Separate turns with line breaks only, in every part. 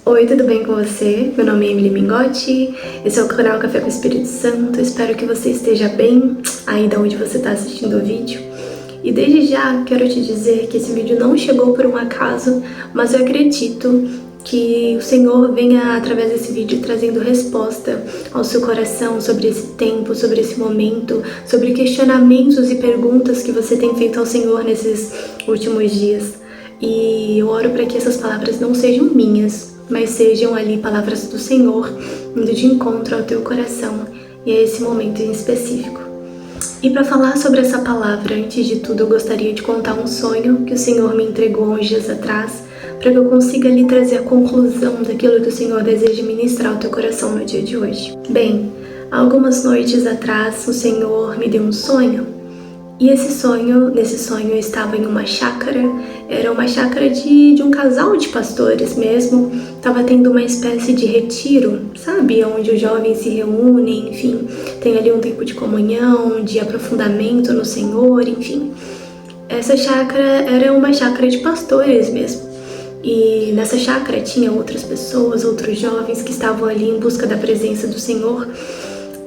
Oi, tudo bem com você? Meu nome é Emily Mingotti, esse é o canal Café com o Espírito Santo. Espero que você esteja bem aí de onde você está assistindo o vídeo. E desde já quero te dizer que esse vídeo não chegou por um acaso, mas eu acredito que o Senhor venha através desse vídeo trazendo resposta ao seu coração sobre esse tempo, sobre esse momento, sobre questionamentos e perguntas que você tem feito ao Senhor nesses últimos dias. E eu oro para que essas palavras não sejam minhas, mas sejam ali palavras do Senhor, indo de encontro ao teu coração e a esse momento em específico. E para falar sobre essa palavra, antes de tudo, eu gostaria de contar um sonho que o Senhor me entregou uns dias atrás, para que eu consiga ali trazer a conclusão daquilo que o Senhor deseja ministrar ao teu coração no dia de hoje. Bem, algumas noites atrás, o Senhor me deu um sonho. E nesse sonho eu estava em uma chácara, era uma chácara de um casal de pastores mesmo, estava tendo uma espécie de retiro, sabe, onde os jovens se reúnem, enfim, tem ali um tempo de comunhão, de aprofundamento no Senhor, enfim. Essa chácara era uma chácara de pastores mesmo, e nessa chácara tinha outras pessoas, outros jovens que estavam ali em busca da presença do Senhor.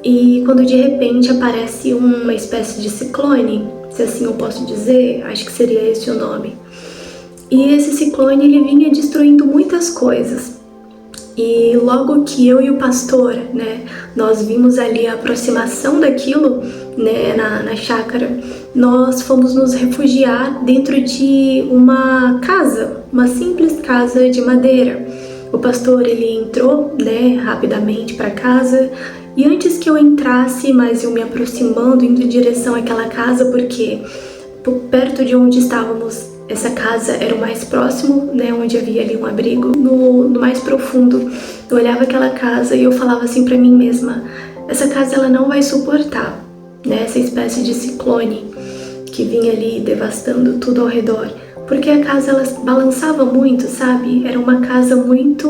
E quando de repente aparece uma espécie de ciclone, se assim eu posso dizer, acho que seria esse o nome. E esse ciclone ele vinha destruindo muitas coisas. E logo que eu e o pastor, nós vimos ali a aproximação daquilo, na chácara, nós fomos nos refugiar dentro de uma casa, uma simples casa de madeira. O pastor ele entrou, rapidamente para casa. E antes que eu entrasse, mas eu me aproximando, indo em direção àquela casa, porque perto de onde estávamos, essa casa era o mais próximo, onde havia ali um abrigo. No mais profundo, eu olhava aquela casa e eu falava assim pra mim mesma, essa casa ela não vai suportar, essa espécie de ciclone que vinha ali devastando tudo ao redor. Porque a casa ela balançava muito, sabe? Era uma casa muito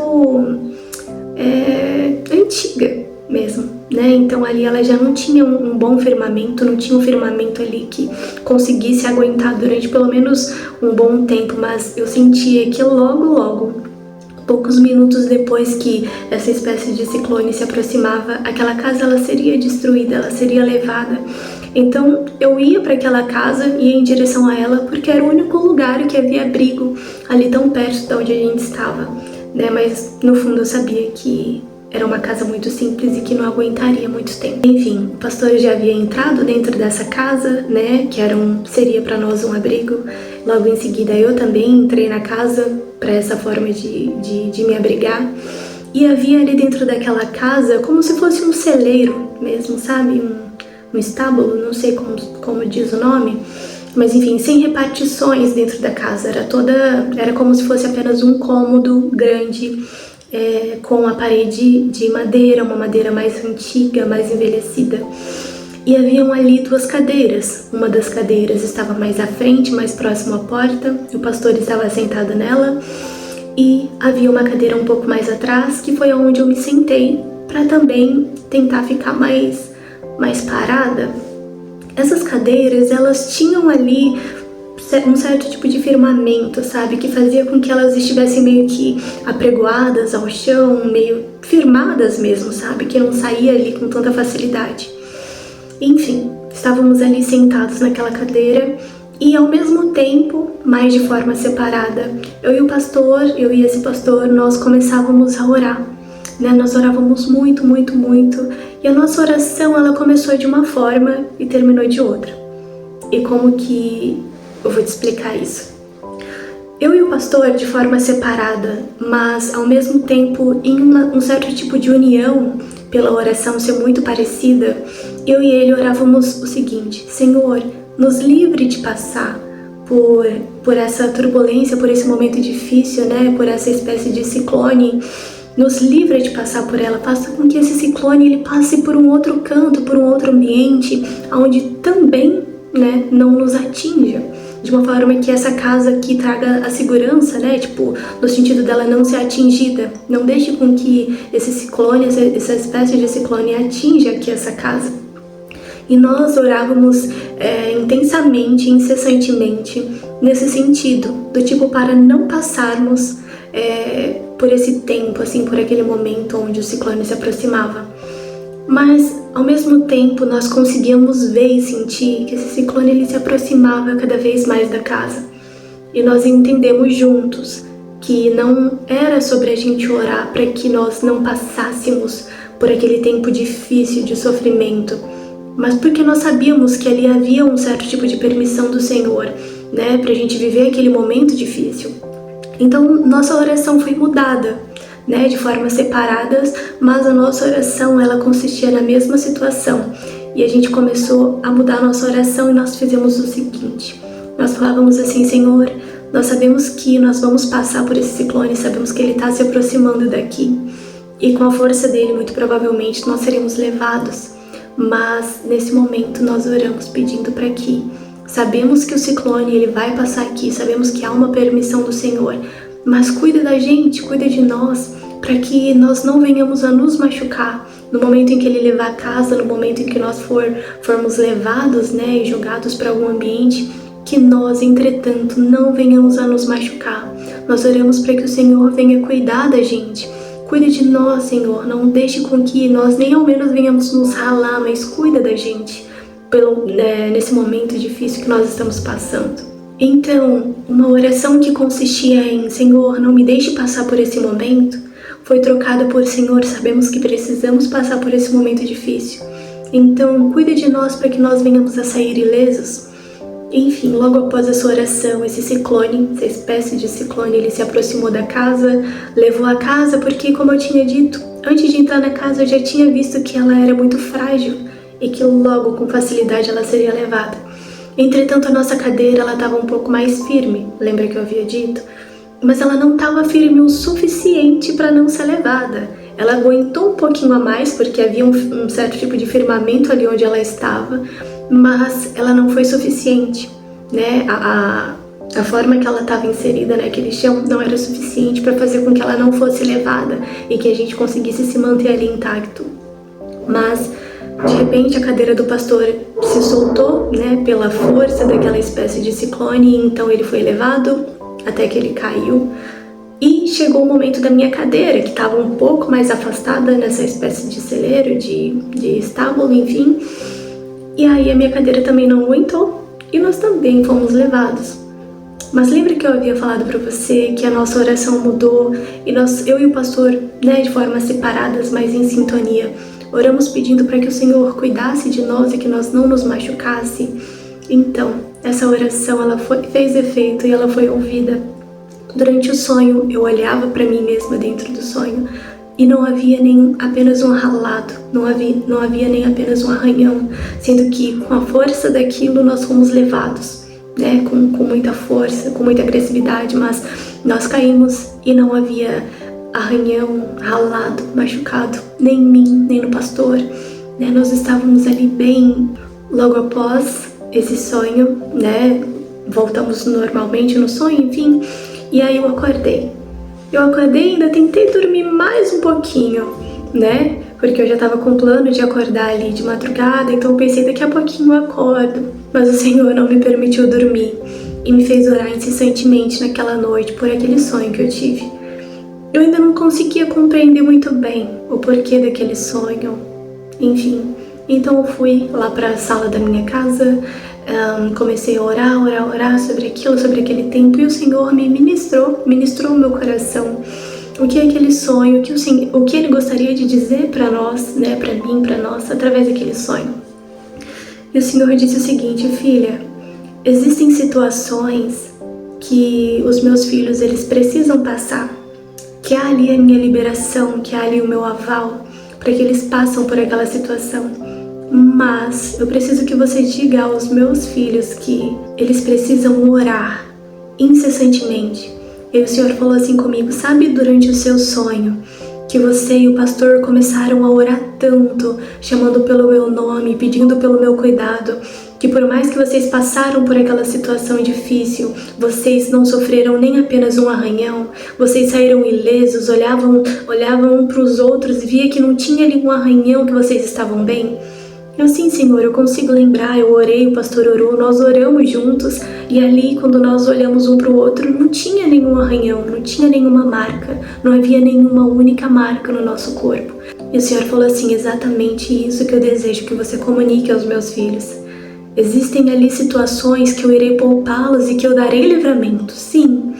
antiga mesmo, Então ali ela já não tinha um bom firmamento, não tinha um firmamento ali que conseguisse aguentar durante pelo menos um bom tempo, mas eu sentia que logo, poucos minutos depois que essa espécie de ciclone se aproximava, aquela casa ela seria destruída, ela seria levada. Então eu ia para aquela casa, ia em direção a ela, porque era o único lugar que havia abrigo ali tão perto de onde a gente estava, Mas no fundo eu sabia que era uma casa muito simples e que não aguentaria muito tempo. Enfim, o pastor já havia entrado dentro dessa casa, que seria para nós um abrigo. Logo em seguida eu também entrei na casa para essa forma de me abrigar. E havia ali dentro daquela casa como se fosse um celeiro mesmo, sabe? Um estábulo, não sei como diz o nome. Mas enfim, sem repartições dentro da casa. Era como se fosse apenas um cômodo grande, com a parede de madeira, uma madeira mais antiga, mais envelhecida. E haviam ali duas cadeiras. Uma das cadeiras estava mais à frente, mais próximo à porta. O pastor estava sentado nela. E havia uma cadeira um pouco mais atrás, que foi onde eu me sentei, para também tentar ficar mais parada. Essas cadeiras, elas tinham ali um certo tipo de firmamento, sabe? Que fazia com que elas estivessem meio que apregoadas ao chão, meio firmadas mesmo, sabe? Que não saía ali com tanta facilidade. Enfim, estávamos ali sentados naquela cadeira e ao mesmo tempo, mais de forma separada, eu e esse pastor, nós começávamos a orar. Nós orávamos muito, muito, muito. E a nossa oração, ela começou de uma forma e terminou de outra. E como que eu vou te explicar isso? Eu e o pastor de forma separada, mas ao mesmo tempo em um certo tipo de união, pela oração ser muito parecida, eu e ele orávamos o seguinte: Senhor, nos livre de passar por essa turbulência, por esse momento difícil, por essa espécie de ciclone. Nos livra de passar por ela, faça com que esse ciclone ele passe por um outro canto, por um outro ambiente, onde também não nos atinja. De uma forma que essa casa aqui traga a segurança, no sentido dela não ser atingida. Não deixe com que esse ciclone, essa espécie de ciclone atinja aqui essa casa. E nós orávamos intensamente, incessantemente, nesse sentido, do tipo para não passarmos por esse tempo, assim, por aquele momento onde o ciclone se aproximava. Mas, ao mesmo tempo, nós conseguíamos ver e sentir que esse ciclone ele se aproximava cada vez mais da casa. E nós entendemos juntos que não era sobre a gente orar para que nós não passássemos por aquele tempo difícil de sofrimento, mas porque nós sabíamos que ali havia um certo tipo de permissão do Senhor, né, para a gente viver aquele momento difícil. Então, nossa oração foi mudada, né, de formas separadas, mas a nossa oração, ela consistia na mesma situação. E a gente começou a mudar a nossa oração e nós fizemos o seguinte: nós falávamos assim: Senhor, nós sabemos que nós vamos passar por esse ciclone, sabemos que ele está se aproximando daqui, e com a força dele, muito provavelmente, nós seremos levados. Mas, nesse momento, nós oramos pedindo para que sabemos que o ciclone ele vai passar aqui, sabemos que há uma permissão do Senhor, mas cuida da gente, cuida de nós, para que nós não venhamos a nos machucar no momento em que ele levar a casa, no momento em que nós formos levados, né, e jogados para algum ambiente, que nós, entretanto, não venhamos a nos machucar. Nós oramos para que o Senhor venha cuidar da gente. Cuida de nós, Senhor, não deixe com que nós nem ao menos venhamos nos ralar, mas cuida da gente nesse momento difícil que nós estamos passando. Então, uma oração que consistia em Senhor, não me deixe passar por esse momento, foi trocada por Senhor, sabemos que precisamos passar por esse momento difícil. Então, cuida de nós para que nós venhamos a sair ilesos. Enfim, logo após essa oração, esse ciclone, essa espécie de ciclone, ele se aproximou da casa, levou a casa porque, como eu tinha dito, antes de entrar na casa eu já tinha visto que ela era muito frágil e que logo, com facilidade, ela seria levada. Entretanto, a nossa cadeira estava um pouco mais firme, lembra que eu havia dito? Mas ela não estava firme o suficiente para não ser levada. Ela aguentou um pouquinho a mais, porque havia um certo tipo de firmamento ali onde ela estava, mas ela não foi suficiente, né? A forma que ela estava inserida naquele chão não era suficiente para fazer com que ela não fosse levada e que a gente conseguisse se manter ali intacto. Mas, de repente, a cadeira do pastor se soltou, né, pela força daquela espécie de ciclone, e então ele foi levado até que ele caiu. E chegou o momento da minha cadeira, que estava um pouco mais afastada nessa espécie de celeiro, de estábulo, enfim. E aí a minha cadeira também não aguentou e nós também fomos levados. Mas lembra que eu havia falado para você que a nossa oração mudou e eu e o pastor, né, de formas separadas, mas em sintonia, oramos pedindo para que o Senhor cuidasse de nós e que nós não nos machucasse. Então, essa oração ela fez efeito e ela foi ouvida. Durante o sonho, eu olhava para mim mesma dentro do sonho e não havia nem apenas um ralado, não havia nem apenas um arranhão, sendo que com a força daquilo nós fomos levados, né, com muita força, com muita agressividade, mas nós caímos e não havia arranhão, ralado, machucado, nem em mim, nem no pastor, né, nós estávamos ali bem. Logo após esse sonho, né, voltamos normalmente no sonho, enfim. E aí eu acordei e ainda tentei dormir mais um pouquinho, né? Porque eu já estava com o plano de acordar ali de madrugada, então eu pensei, daqui a pouquinho eu acordo. Mas o Senhor não me permitiu dormir e me fez orar incessantemente naquela noite por aquele sonho que eu tive. Eu ainda não conseguia compreender muito bem o porquê daquele sonho, enfim. Então eu fui lá para a sala da minha casa, comecei a orar sobre aquilo, sobre aquele tempo, e o Senhor me ministrou o meu coração. O que é aquele sonho, o que Ele gostaria de dizer para nós, né, para mim, para nós, através daquele sonho. E o Senhor disse o seguinte: filha, existem situações que os meus filhos eles precisam passar, que há ali a minha liberação, que há ali o meu aval, para que eles passem por aquela situação. Mas eu preciso que você diga aos meus filhos que eles precisam orar incessantemente. E o Senhor falou assim comigo: sabe, durante o seu sonho, que você e o pastor começaram a orar tanto, chamando pelo meu nome, pedindo pelo meu cuidado, que por mais que vocês passaram por aquela situação difícil, vocês não sofreram nem apenas um arranhão, vocês saíram ilesos, olhavam um para os outros e via que não tinha ali um arranhão, que vocês estavam bem. Sim, Senhor, eu consigo lembrar, eu orei, o pastor orou, nós oramos juntos, e ali, quando nós olhamos um para o outro, não tinha nenhum arranhão, não tinha nenhuma marca, não havia nenhuma única marca no nosso corpo. E o Senhor falou assim, exatamente isso que eu desejo que você comunique aos meus filhos. Existem ali situações que eu irei poupá-los e que eu darei livramento, sim,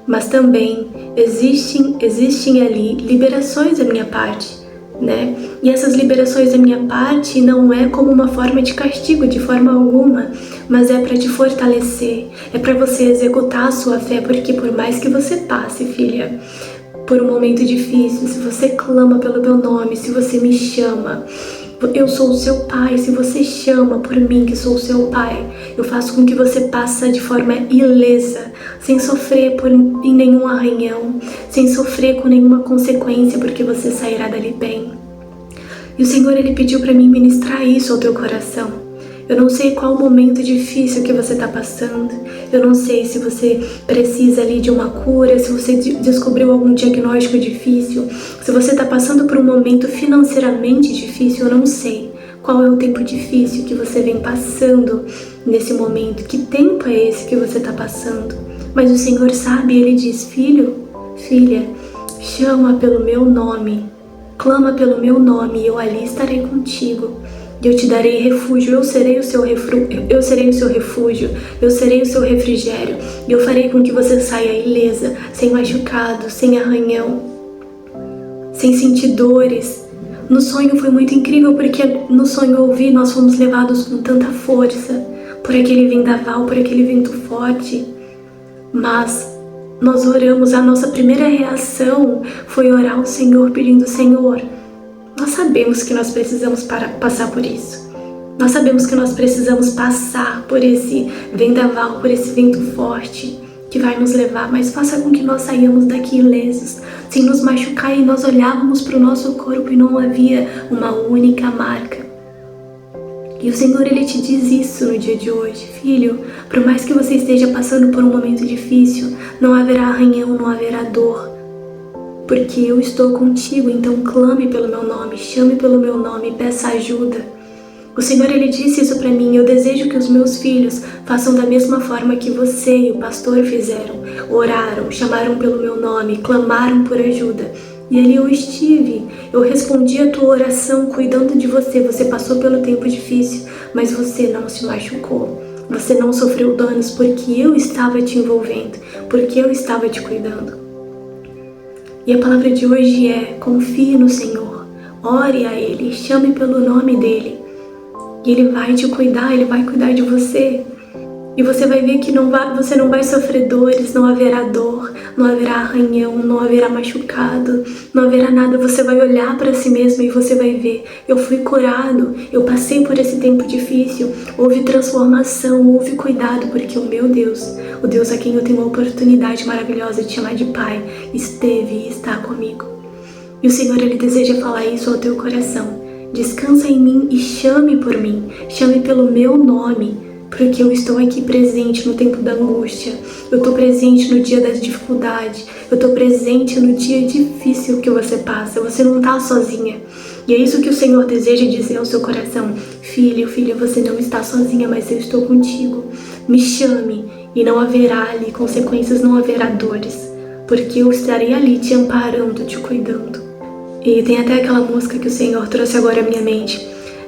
mas também existem ali liberações da minha parte, né? E essas liberações da minha parte não é como uma forma de castigo, de forma alguma, mas é para te fortalecer, é para você executar a sua fé, porque por mais que você passe, filha, por um momento difícil, se você clama pelo meu nome, se você me chama, eu sou o seu pai, se você chama por mim que sou o seu pai, eu faço com que você passe de forma ilesa, sem sofrer em nenhum arranhão, sem sofrer com nenhuma consequência, porque você sairá dali bem. E o Senhor, Ele pediu para mim ministrar isso ao teu coração. Eu não sei qual momento difícil que você está passando, eu não sei se você precisa ali de uma cura, se você descobriu algum diagnóstico difícil, se você está passando por um momento financeiramente difícil, eu não sei qual é o tempo difícil que você vem passando nesse momento, que tempo é esse que você está passando. Mas o Senhor sabe, Ele diz, filho, filha, chama pelo meu nome, clama pelo meu nome e eu ali estarei contigo. Eu te darei refúgio, eu serei o seu refúgio, eu serei o seu refrigério. E eu farei com que você saia ilesa, sem machucado, sem arranhão, sem sentir dores. No sonho foi muito incrível, porque no sonho eu ouvi, nós fomos levados com tanta força, por aquele vendaval, por aquele vento forte. Mas nós oramos, a nossa primeira reação foi orar ao Senhor, pedindo, Senhor, nós sabemos que nós precisamos passar por isso. Nós sabemos que nós precisamos passar por esse vendaval, por esse vento forte que vai nos levar, mas faça com que nós saiamos daqui ilesos, sem nos machucar, e nós olhávamos para o nosso corpo e não havia uma única marca. E o Senhor, Ele te diz isso no dia de hoje. Filho, por mais que você esteja passando por um momento difícil, não haverá arranhão, não haverá dor, porque eu estou contigo, então clame pelo meu nome, chame pelo meu nome, peça ajuda. O Senhor, Ele disse isso para mim, eu desejo que os meus filhos façam da mesma forma que você e o pastor fizeram. Oraram, chamaram pelo meu nome, clamaram por ajuda. E ali eu estive, eu respondi a tua oração cuidando de você. Você passou pelo tempo difícil, mas você não se machucou. Você não sofreu danos porque eu estava te envolvendo, porque eu estava te cuidando. E a palavra de hoje é, confie no Senhor, ore a Ele, chame pelo nome dEle. E Ele vai te cuidar, Ele vai cuidar de você. E você vai ver que você não vai sofrer dores, não haverá dor, não haverá arranhão, não haverá machucado, não haverá nada. Você vai olhar para si mesmo e você vai ver, eu fui curado, eu passei por esse tempo difícil, houve transformação, houve cuidado, porque o meu Deus, o Deus a quem eu tenho a oportunidade maravilhosa de chamar de Pai, esteve e está comigo. E o Senhor, Ele deseja falar isso ao teu coração. Descansa em mim e chame por mim, chame pelo meu nome, porque eu estou aqui presente no tempo da angústia, eu estou presente no dia da dificuldade, eu estou presente no dia difícil que você passa, você não está sozinha. E é isso que o Senhor deseja dizer ao seu coração, filho, filha, você não está sozinha, mas eu estou contigo. Me chame e não haverá ali consequências, não haverá dores, porque eu estarei ali te amparando, te cuidando. E tem até aquela música que o Senhor trouxe agora à minha mente.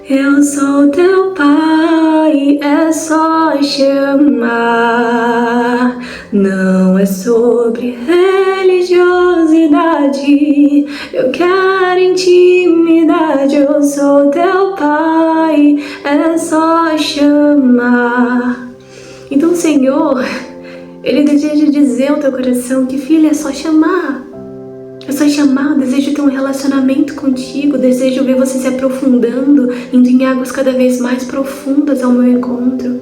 Eu sou teu pai, é só chamar. Não é sobre religiosidade, eu quero intimidade. Eu sou teu pai, é só chamar. Então o Senhor, Ele deseja dizer ao teu coração que, filha, é só chamar. É só chamar, eu desejo ter um relacionamento contigo, desejo ver você se aprofundando, indo em águas cada vez mais profundas ao meu encontro.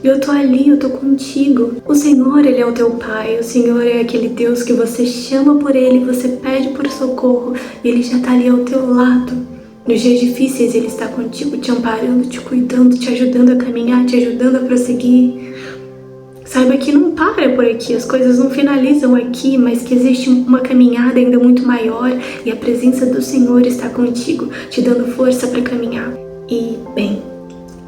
Eu tô ali, eu tô contigo. O Senhor, Ele é o teu Pai, o Senhor é aquele Deus que você chama por Ele, você pede por socorro, e Ele já tá ali ao teu lado. Nos dias difíceis Ele está contigo, te amparando, te cuidando, te ajudando a caminhar, te ajudando a prosseguir. Saiba que não para por aqui, as coisas não finalizam aqui, mas que existe uma caminhada ainda muito maior e a presença do Senhor está contigo, te dando força para caminhar. e bem.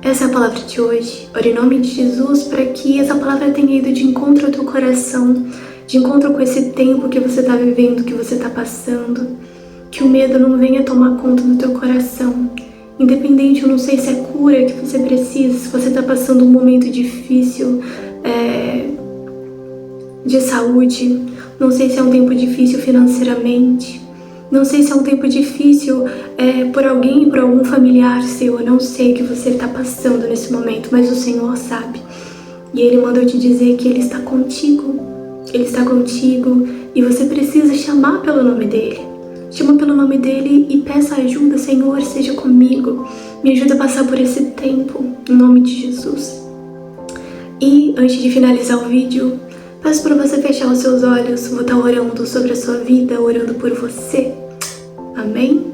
Essa é a palavra de hoje. Oro em nome de Jesus para que essa palavra tenha ido de encontro ao teu coração, de encontro com esse tempo que você está vivendo, que você está passando. Que o medo não venha tomar conta do teu coração. Independente, eu não sei se é cura que você precisa, se você está passando um momento difícil de saúde, não sei se é um tempo difícil financeiramente, não sei se é um tempo difícil por algum familiar seu, eu não sei o que você está passando nesse momento, mas o Senhor sabe. E Ele mandou te dizer que Ele está contigo, e você precisa chamar pelo nome dEle. Chama pelo nome dEle e peça ajuda. Senhor, seja comigo, me ajuda a passar por esse tempo, em nome de Jesus. E antes de finalizar o vídeo, peço para você fechar os seus olhos, vou estar orando sobre a sua vida, orando por você. Amém?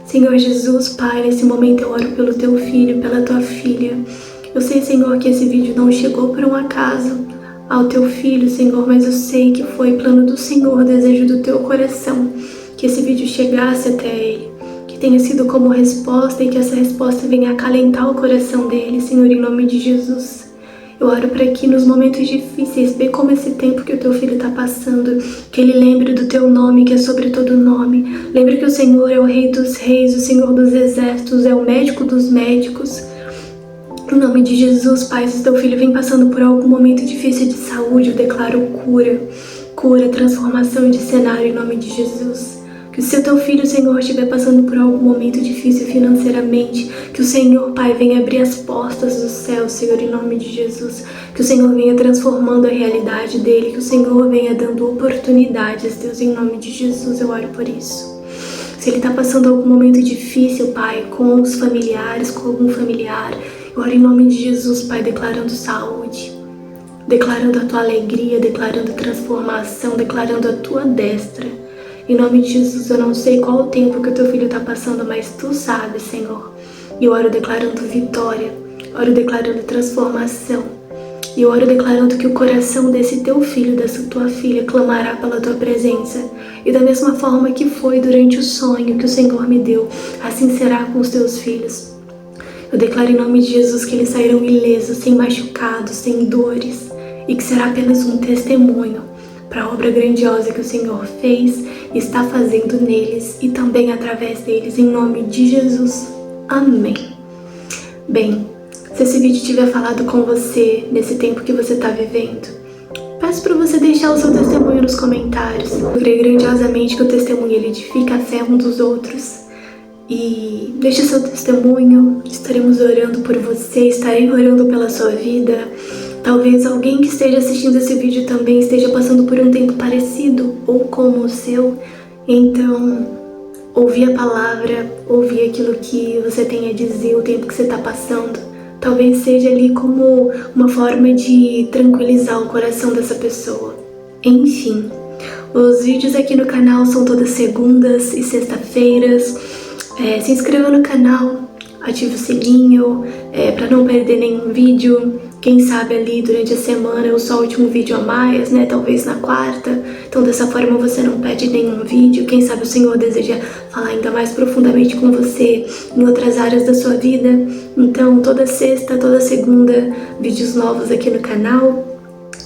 Senhor Jesus, Pai, nesse momento eu oro pelo teu filho, pela tua filha. Eu sei, Senhor, que esse vídeo não chegou por um acaso ao teu filho, Senhor, mas eu sei que foi plano do Senhor, desejo do teu coração, que esse vídeo chegasse até ele, que tenha sido como resposta e que essa resposta venha acalentar o coração dele, Senhor, em nome de Jesus. Eu oro para que nos momentos difíceis, bem como esse tempo que o teu filho está passando, que ele lembre do teu nome, que é sobre todo nome. Lembre que o Senhor é o Rei dos Reis, o Senhor dos Exércitos, é o médico dos médicos. Em nome de Jesus, Pai, se teu filho vem passando por algum momento difícil de saúde, eu declaro cura, transformação de cenário em nome de Jesus. Que se o teu filho, Senhor, estiver passando por algum momento difícil financeiramente, que o Senhor, Pai, venha abrir as portas do céu, Senhor, em nome de Jesus. Que o Senhor venha transformando a realidade dele, que o Senhor venha dando oportunidades, Deus, em nome de Jesus, eu oro por isso. Se ele está passando algum momento difícil, Pai, com os familiares, com algum familiar, eu oro em nome de Jesus, Pai, declarando saúde, declarando a tua alegria, declarando transformação, declarando a tua destra. Em nome de Jesus, eu não sei qual o tempo que o teu filho está passando, mas tu sabes, Senhor. E eu oro declarando vitória, oro declarando transformação. E eu oro declarando que o coração desse teu filho, dessa tua filha, clamará pela tua presença. E da mesma forma que foi durante o sonho que o Senhor me deu, assim será com os teus filhos. Eu declaro em nome de Jesus que eles sairão ilesos, sem machucados, sem dores. E que será apenas um testemunho para a obra grandiosa que o Senhor fez e está fazendo neles e também através deles, em nome de Jesus. Amém. Bem, se esse vídeo tiver falado com você nesse tempo que você está vivendo, peço para você deixar o seu testemunho nos comentários. Eu creio grandiosamente que o testemunho ele edifica a fé um dos outros. E deixe seu testemunho, estaremos orando por você, estarei orando pela sua vida. Talvez alguém que esteja assistindo esse vídeo também esteja passando por um tempo parecido ou como o seu. Então, ouvir a palavra, ouvir aquilo que você tem a dizer, o tempo que você está passando, talvez seja ali como uma forma de tranquilizar o coração dessa pessoa. Enfim, os vídeos aqui no canal são todas segundas e sexta-feiras. Se inscreva no canal, ative o sininho para não perder nenhum vídeo. Quem sabe ali durante a semana eu solte um vídeo a mais, né? Talvez na quarta. Então dessa forma você não perde nenhum vídeo. Quem sabe o Senhor deseja falar ainda mais profundamente com você em outras áreas da sua vida. Então toda sexta, toda segunda, vídeos novos aqui no canal.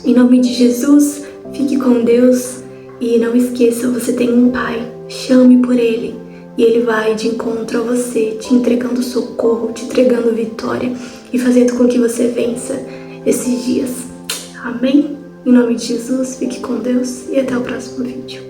Em nome de Jesus, fique com Deus. E não esqueça, você tem um Pai. Chame por Ele. E Ele vai de encontro a você, te entregando socorro, te entregando vitória e fazendo com que você vença esses dias. Amém? Em nome de Jesus, fique com Deus e até o próximo vídeo.